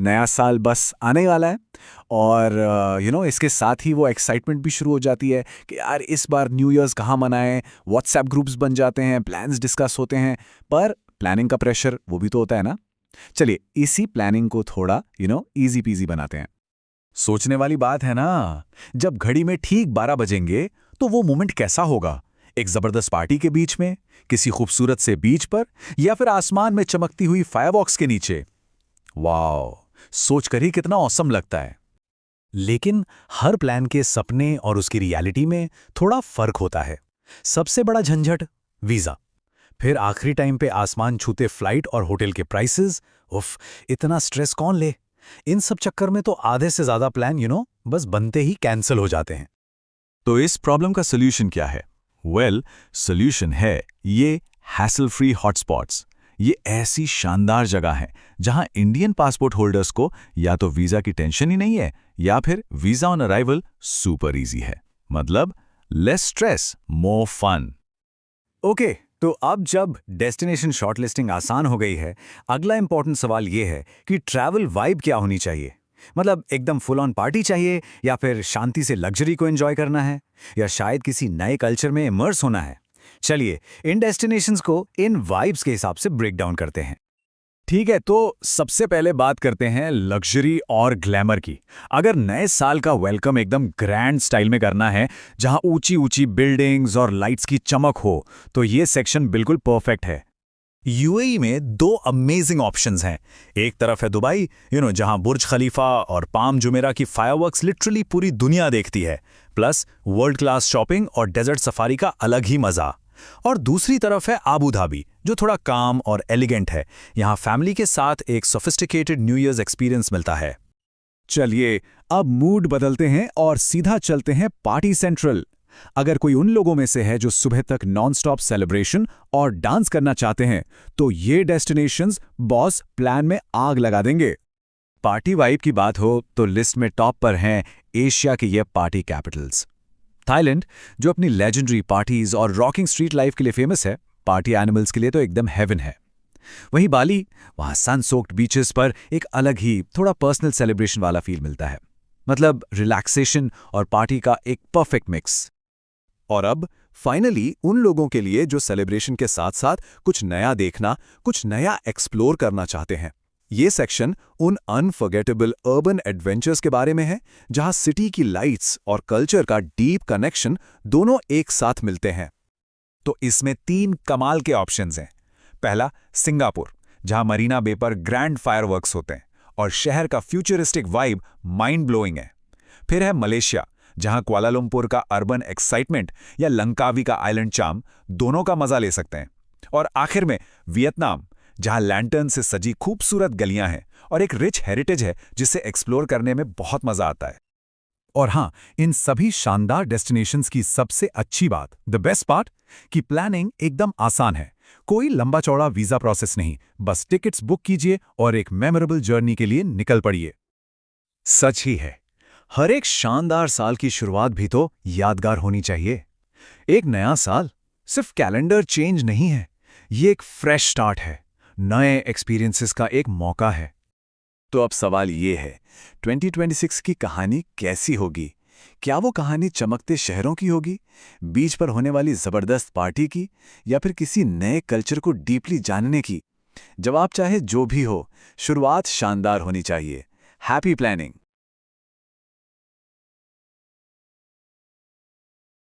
नया साल बस आने वाला है और इसके साथ ही वो एक्साइटमेंट भी शुरू हो जाती है कि यार इस बार न्यू ईयर्स कहाँ मनाएं। व्हाट्सएप ग्रुप्स बन जाते हैं, प्लान्स डिस्कस होते हैं, पर प्लानिंग का प्रेशर वो भी तो होता है ना। चलिए इसी प्लानिंग को थोड़ा इजी पीजी बनाते हैं। सोचने वाली बात है ना। जब घड़ी में ठीक 12 बजेंगे तो वो मोमेंट कैसा होगा? एक जबरदस्त पार्टी के बीच में, किसी खूबसूरत से बीच पर, या फिर आसमान में चमकती हुई फायरवॉक्स के नीचे? वाह, सोचकर ही कितना औसम लगता है। लेकिन हर प्लान के सपने और उसकी रियलिटी में थोड़ा फर्क होता है। सबसे बड़ा झंझट वीजा। फिर आखिरी टाइम पे आसमान छूते फ्लाइट और होटल के प्राइसेस। उफ, इतना स्ट्रेस कौन ले? इन सब चक्कर में तो आधे से ज्यादा प्लान बस बनते ही कैंसिल हो जाते हैं। तो इस प्रॉब्लम का सोल्यूशन क्या है? सोल्यूशन है ये हैसल फ्री हॉटस्पॉट्स। ये ऐसी शानदार जगह है जहां इंडियन पासपोर्ट होल्डर्स को या तो वीजा की टेंशन ही नहीं है, या फिर visa on arrival super easy है। मतलब less stress, more fun. Okay, तो अब जब डेस्टिनेशन शॉर्टलिस्टिंग आसान हो गई है, अगला इंपॉर्टेंट सवाल ये है कि ट्रैवल वाइब क्या होनी चाहिए। मतलब एकदम फुल ऑन पार्टी चाहिए, या फिर शांति से लग्जरी को एंजॉय करना है, या शायद किसी नए कल्चर में इमर्स होना है। चलिए इन डेस्टिनेशंस को इन वाइब्स के हिसाब से ब्रेक डाउन करते हैं। ठीक है, तो सबसे पहले बात करते हैं लग्जरी और ग्लैमर की। अगर नए साल का वेलकम एकदम ग्रैंड स्टाइल में करना है, जहां ऊंची ऊंची बिल्डिंग्स और लाइट्स की चमक हो, तो ये सेक्शन बिल्कुल परफेक्ट है। यूएई में दो अमेजिंग ऑप्शंस हैं। एक तरफ है दुबई, जहां बुर्ज खलीफा और पाम जुमेरा की फायरवर्क्स लिटरली पूरी दुनिया देखती है, प्लस वर्ल्ड क्लास शॉपिंग और डेजर्ट सफारी का अलग ही मजा। और दूसरी तरफ है आबू धाबी, जो थोड़ा काम और एलिगेंट है। यहाँ फैमिली के साथ एक सोफिस्टिकेटेड न्यू ईयर्स एक्सपीरियंस मिलता है। चलिए अब मूड बदलते हैं और सीधा चलते हैं पार्टी सेंट्रल। अगर कोई उन लोगों में से है जो सुबह तक नॉनस्टॉप सेलिब्रेशन और डांस करना चाहते हैं, तो ये डेस्टिनेशंस बॉस प्लान में आग लगा देंगे। पार्टी वाइब की बात हो तो लिस्ट में टॉप पर हैं एशिया की ये पार्टी कैपिटल्स। थाईलैंड, जो अपनी लेजेंडरी पार्टीज और रॉकिंग स्ट्रीट लाइफ के लिए फेमस है, पार्टी एनिमल्स के लिए तो एकदम हेवन है। वहीं बाली, वहां सन सोक्ड बीचेस पर एक अलग ही थोड़ा पर्सनल सेलिब्रेशन वाला फील मिलता है। मतलब रिलैक्सेशन और पार्टी का एक परफेक्ट मिक्स। और अब फाइनली उन लोगों के लिए जो सेलिब्रेशन के साथ साथ कुछ नया देखना, कुछ नया एक्सप्लोर करना चाहते हैं। ये सेक्शन उन अनफॉरगेटेबल अर्बन एडवेंचर्स के बारे में है, जहां सिटी की लाइट्स और कल्चर का डीप कनेक्शन दोनों एक साथ मिलते हैं। तो इसमें 3 कमाल के ऑप्शंस हैं। पहला, सिंगापुर, जहां मरीना बे पर ग्रैंड फायरवर्क्स होते हैं और शहर का फ्यूचरिस्टिक वाइब माइंड ब्लोइंग है। फिर है मलेशिया, जहां कुआलालंपुर का अर्बन एक्साइटमेंट या लंकावी का आइलैंड चार्म, दोनों का मजा ले सकते हैं। और आखिर में वियतनाम, जहां लैंटर्न से सजी खूबसूरत गलियां हैं और एक रिच हेरिटेज है जिसे एक्सप्लोर करने में बहुत मजा आता है। और हाँ, इन सभी शानदार डेस्टिनेशंस की सबसे अच्छी बात, द बेस्ट पार्ट, कि प्लानिंग एकदम आसान है। कोई लंबा चौड़ा वीजा प्रोसेस नहीं, बस टिकट्स बुक कीजिए और एक मेमोरेबल जर्नी के लिए निकल पड़िए। सच ही है, हर एक शानदार साल की शुरुआत भी तो यादगार होनी चाहिए। एक नया साल सिर्फ कैलेंडर चेंज नहीं है, ये एक फ्रेश स्टार्ट है, नए एक्सपीरियंसेस का एक मौका है। तो अब सवाल ये है, 2026 की कहानी कैसी होगी? क्या वो कहानी चमकते शहरों की होगी, बीच पर होने वाली जबरदस्त पार्टी की, या फिर किसी नए कल्चर को डीपली जानने की? जवाब चाहे जो भी हो, शुरुआत शानदार होनी चाहिए। Happy planning.